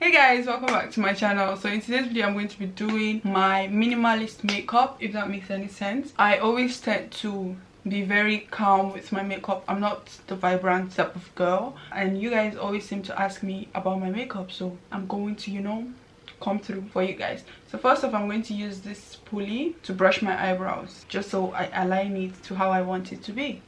Hey guys, welcome back to my channel. So in today's video I'm going to be doing my minimalist makeup, if that makes any sense. I always tend to be very calm with my makeup. I'm not the vibrant type of girl, and you guys always seem to ask me about my makeup, so I'm going to, you know, come through for you guys. So first off, I'm going to use this spoolie to brush my eyebrows, just so I align it to how I want it to be.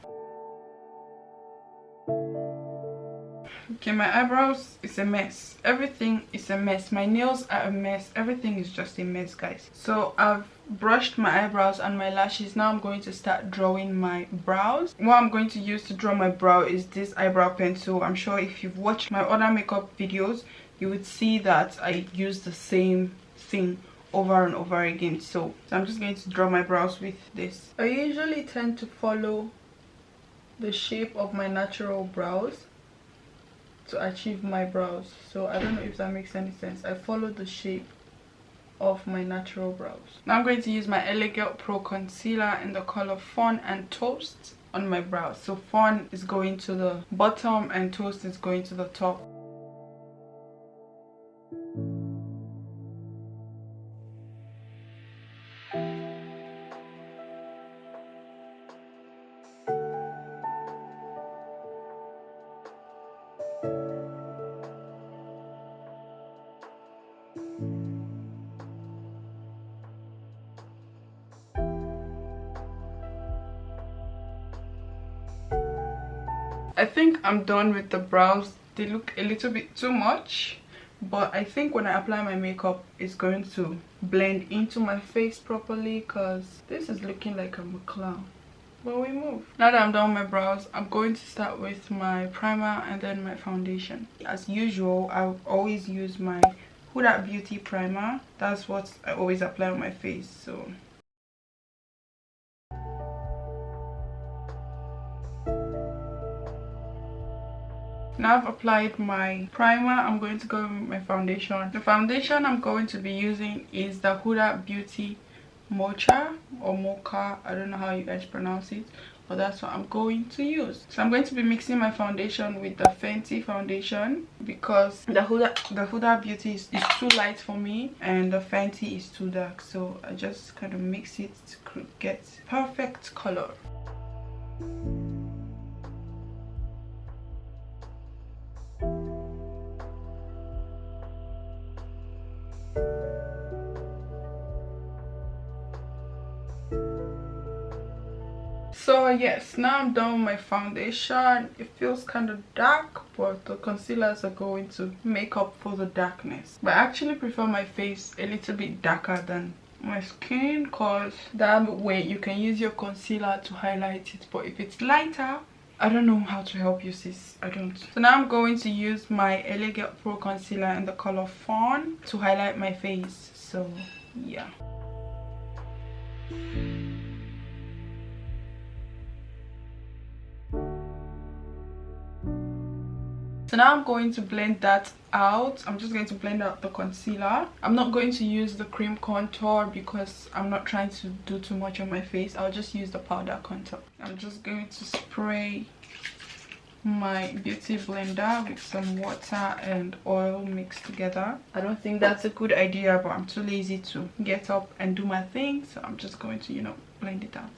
Okay, my eyebrows is a mess. Everything is a mess. My nails are a mess. Everything is just a mess, guys. So I've brushed my eyebrows and my lashes. Now I'm going to start drawing my brows. What I'm going to use to draw my brow is this eyebrow pencil. I'm sure if you've watched my other makeup videos, you would see that I use the same thing over and over again. So I'm just going to draw my brows with this. I usually tend to follow the shape of my natural brows to achieve my brows, so I don't know if that makes any sense. I follow the shape of my natural brows. Now I'm going to use my Eyeshadow Pro Concealer in the color Fawn and Toast on my brows. So Fawn is going to the bottom and Toast is going to the top. I think I'm done with the brows. They look a little bit too much, but I think when I apply my makeup it's going to blend into my face properly, because this is looking like I'm a clown. But we move. Now that I'm done with my brows, I'm going to start with my primer and then my foundation. As usual, I always use my Huda Beauty primer. That's what I always apply on my face. So now I've applied my primer, I'm going to go with my foundation. The foundation I'm going to be using is the Huda Beauty Mocha or Mocha. I don't know how you guys pronounce it, but that's what I'm going to use. So I'm going to be mixing my foundation with the Fenty foundation, because the Huda Beauty is too light for me and the Fenty is too dark. So I just kind of mix it to get perfect color. So yes, now I'm done with my foundation. It feels kind of dark, but the concealers are going to make up for the darkness. But I actually prefer my face a little bit darker than my skin, because that way you can use your concealer to highlight it. But if it's lighter, I don't know how to help you, sis. I don't. So now I'm going to use my Eyeshadow Pro Concealer in the color Fawn to highlight my face. So yeah. So now I'm going to blend that out. I'm just going to blend out the concealer. I'm not going to use the cream contour because I'm not trying to do too much on my face. I'll just use the powder contour. I'm just going to spray my beauty blender with some water and oil mixed together. I don't think that's a good idea, but I'm too lazy to get up and do my thing, so I'm just going to, you know, blend it out.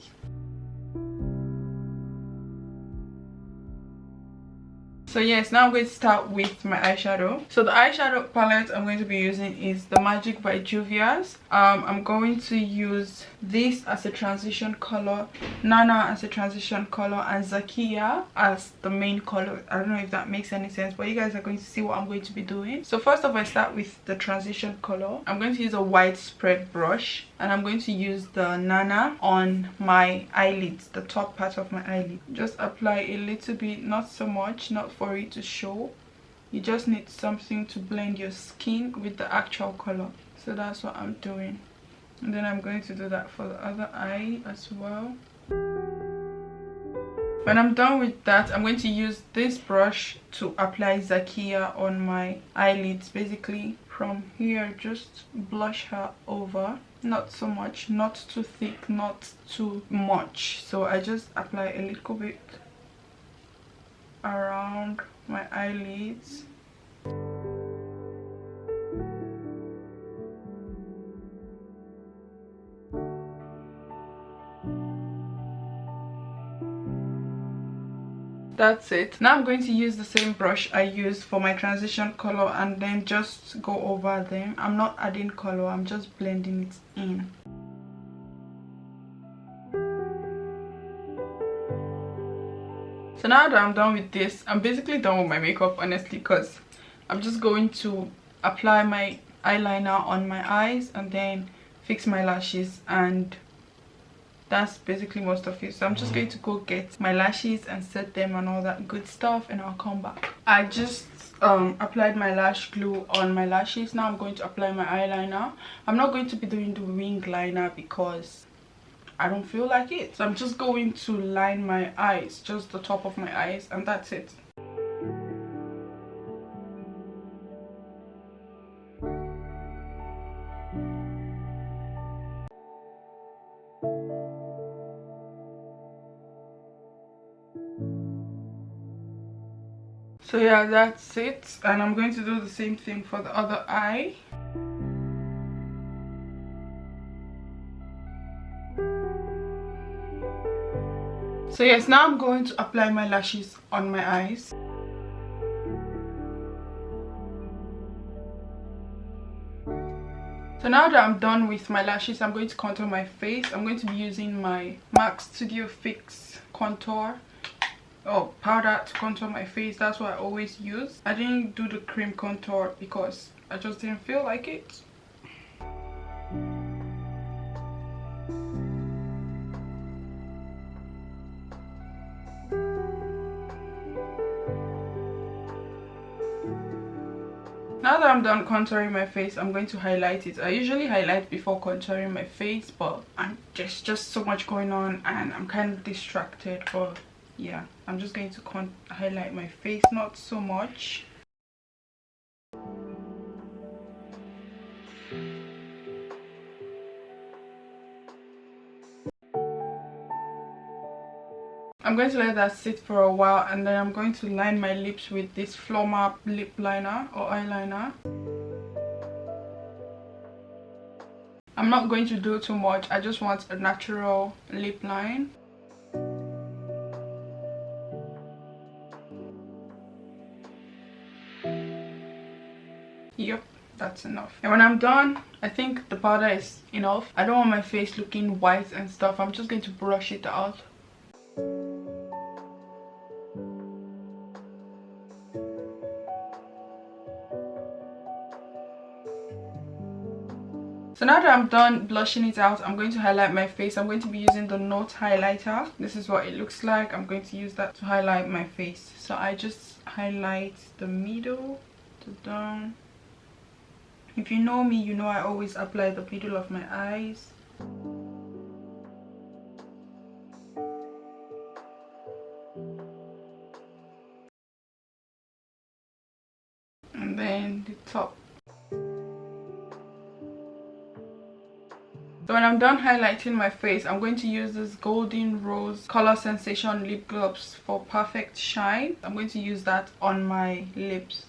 So yes, now I'm going to start with my eyeshadow. So the eyeshadow palette I'm going to be using is the Magic by Juvia's. I'm going to use this as a transition color, Nana as a transition color, and Zakia as the main color. I don't know if that makes any sense, but you guys are going to see what I'm going to be doing. So first off, I start with the transition color. I'm going to use a widespread brush, and I'm going to use the Nana on my eyelids, the top part of my eyelid. Just apply a little bit, not so much, not for it to show. You just need something to blend your skin with the actual color. So that's what I'm doing, and then I'm going to do that for the other eye as well. When I'm done with that, I'm going to use this brush to apply Zakia on my eyelids. Basically from here, just blush her over. Not so much, not too thick, not too much. So I just apply a little bit around my eyelids. that's it. Now I'm going to use the same brush I used for my transition color and then just go over them. I'm not adding color, I'm just blending it in. So now that I'm done with this, I'm basically done with my makeup, honestly, because I'm just going to apply my eyeliner on my eyes and then fix my lashes, and that's basically most of it. So I'm just going to go get my lashes and set them and all that good stuff, and I'll come back. I just applied my lash glue on my lashes. Now I'm going to apply my eyeliner. I'm not going to be doing the wing liner because I don't feel like it. So I'm just going to line my eyes, just the top of my eyes, and that's it. So yeah, that's it, and I'm going to do the same thing for the other eye. So yes, now I'm going to apply my lashes on my eyes. So now that I'm done with my lashes, I'm going to contour my face. I'm going to be using my MAC Studio Fix contour powder to contour my face. That's what I always use. I didn't do the cream contour because I just didn't feel like it. Now that I'm done contouring my face, I'm going to highlight it. I usually highlight before contouring my face, but there's just so much going on and I'm kind of distracted. But yeah, I'm just going to highlight my face, not so much. I'm going to let that sit for a while, and then I'm going to line my lips with this Floma lip liner or eyeliner. I'm not going to do too much, I just want a natural lip line. Yep, that's enough. And when I'm done, I think the powder is enough. I don't want my face looking white and stuff. I'm just going to brush it out. So now that I'm done blushing it out, I'm going to highlight my face. I'm going to be using the Note highlighter. This is what it looks like. I'm going to use that to highlight my face. So I just highlight the middle to down. If you know me, you know I always apply the middle of my eyes. And then the top. So when I'm done highlighting my face, I'm going to use this Golden Rose Color Sensation lip gloss for perfect shine. I'm going to use that on my lips.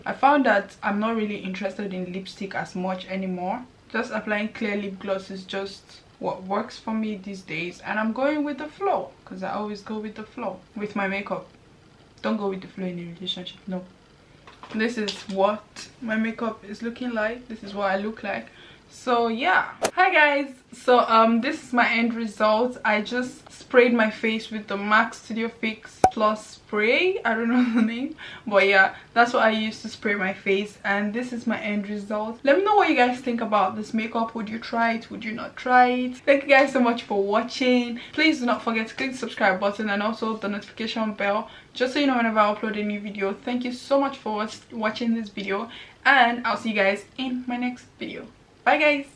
I found that I'm not really interested in lipstick as much anymore. Just applying clear lip gloss is just what works for me these days, and I'm going with the flow because I always go with the flow with my makeup. Don't go with the flow in a relationship, no. This is what my makeup is looking like. This is what I look like. So yeah, hi guys. So this is my end result. I just sprayed my face with the MAC Studio Fix Plus spray. I don't know the name, but yeah, that's what I used to spray my face, and this is my end result. Let me know what you guys think about this makeup. Would you try it? Would you not try it? Thank you guys so much for watching. Please do not forget to click the subscribe button and also the notification bell, just so you know whenever I upload a new video. Thank you so much for watching this video, and I'll see you guys in my next video. Bye guys.